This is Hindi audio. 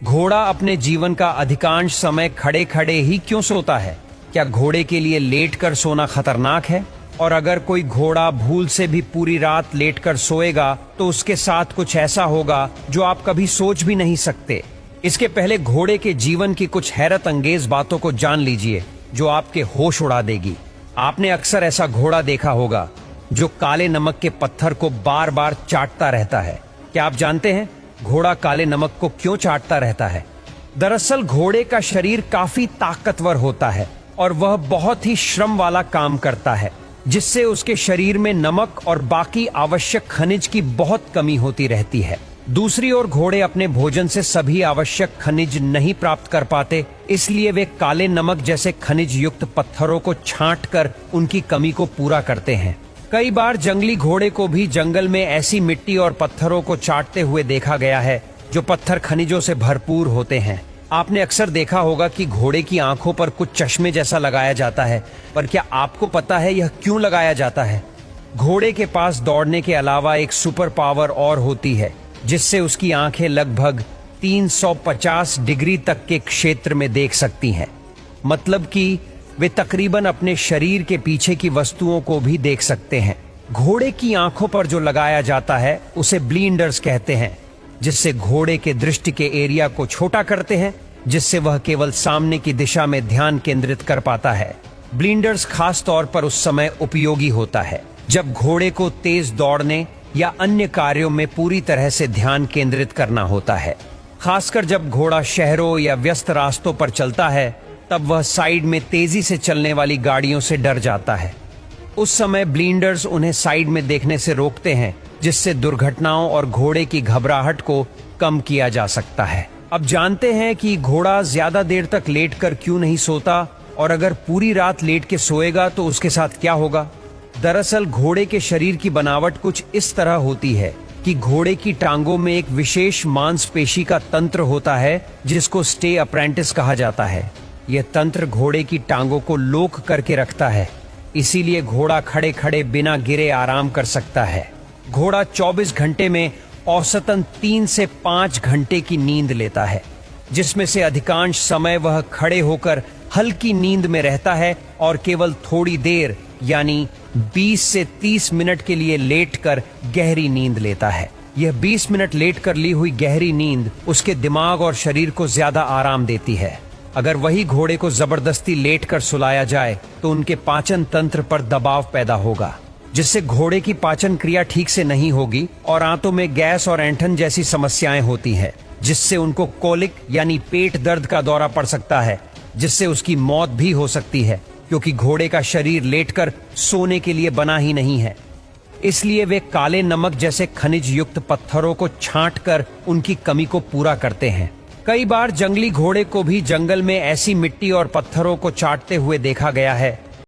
घोड़ा अपने जीवन का अधिकांश समय खड़े खड़े ही क्यों सोता है? क्या घोड़े के लिए लेटकर सोना खतरनाक है? और अगर कोई घोड़ा भूल से भी पूरी रात लेटकर सोएगा तो उसके साथ कुछ ऐसा होगा जो आप कभी सोच भी नहीं सकते। इसके पहले घोड़े के जीवन की कुछ हैरत अंगेज बातों को जान लीजिए जो आपके होश उड़ा देगी। आपने अक्सर ऐसा घोड़ा देखा होगा जो काले नमक के पत्थर को बार बार चाटता रहता है। क्या आप जानते हैं घोड़ा काले नमक को क्यों चाटता रहता है? दरअसल घोड़े का शरीर काफी ताकतवर होता है और वह बहुत ही श्रम वाला काम करता है, जिससे उसके शरीर में नमक और बाकी आवश्यक खनिज की बहुत कमी होती रहती है। दूसरी ओर घोड़े अपने भोजन से सभी आवश्यक खनिज नहीं प्राप्त कर पाते, इसलिए वे काले नमक जैसे खनिज युक्त पत्थरों को छांट कर उनकी कमी को पूरा करते हैं। कई बार जंगली घोड़े को भी जंगल में ऐसी मिट्टी और पत्थरों को चाटते हुए देखा गया है जो पत्थर खनिजों से भरपूर होते हैं। आपने अक्सर देखा होगा कि घोड़े की आंखों पर कुछ चश्मे जैसा लगाया जाता है, पर क्या आपको पता है यह क्यों लगाया जाता है? घोड़े के पास दौड़ने के अलावा एक सुपर पावर और होती है, जिससे उसकी आंखें लगभग 350 डिग्री तक के क्षेत्र में देख सकती हैं। मतलब कि वे तकरीबन अपने शरीर के पीछे की वस्तुओं को भी देख सकते हैं। घोड़े की आंखों पर जो लगाया जाता है उसे ब्लिंडर्स कहते हैं, जिससे घोड़े के दृष्टि के एरिया को छोटा करते हैं, जिससे वह केवल सामने की दिशा में ध्यान केंद्रित कर पाता है। ब्लिंडर्स खास तौर पर उस समय उपयोगी होता है जब घोड़े को तेज दौड़ने या अन्य कार्यों में पूरी तरह से ध्यान केंद्रित करना होता है। खासकर जब घोड़ा शहरों या व्यस्त रास्तों पर चलता है, तब वह साइड में तेजी से चलने वाली गाड़ियों से डर जाता है। उस समय ब्लिंडर्स उन्हें साइड में देखने से रोकते हैं, जिससे दुर्घटनाओं और घोड़े की घबराहट को कम किया जा सकता है। अब जानते हैं कि घोड़ा ज्यादा देर तक लेटकर क्यों नहीं सोता, और अगर पूरी रात लेट के सोएगा तो उसके साथ क्या होगा। दरअसल घोड़े के शरीर की बनावट कुछ इस तरह होती है कि घोड़े की टांगों में एक विशेष मांसपेशी का तंत्र होता है जिसको स्टे अप्रेंटिस कहा जाता है। यह तंत्र घोड़े की टांगों को लोक करके रखता है, इसीलिए घोड़ा खड़े खड़े बिना गिरे आराम कर सकता है। घोड़ा 24 घंटे में औसतन 3 से 5 घंटे की नींद लेता है, जिसमें से अधिकांश समय वह खड़े होकर हल्की नींद में रहता है और केवल थोड़ी देर यानी 20 से 30 मिनट के लिए लेटकर गहरी नींद लेता है। यह 20 मिनट लेटकर ली हुई गहरी नींद उसके दिमाग और शरीर को ज्यादा आराम देती है। अगर वही घोड़े को जबरदस्ती लेटकर सुलाया जाए तो उनके पाचन तंत्र पर दबाव पैदा होगा, जिससे घोड़े की पाचन क्रिया ठीक से नहीं होगी और आंतों में गैस और ऐंठन जैसी समस्याएं होती है, जिससे उनको कोलिक यानी पेट दर्द का दौरा पड़ सकता है, जिससे उसकी मौत भी हो सकती है, क्योंकि घोड़े का शरीर लेटकर सोने के लिए बना ही नहीं है। इसलिए वे काले नमक जैसे खनिज युक्त पत्थरों को छांट कर उनकी कमी को पूरा करते हैं। कई बार जंगली घोड़े को भी जंगल में ऐसी मिट्टी और पत्थरों को चाटते हुए देखा गया है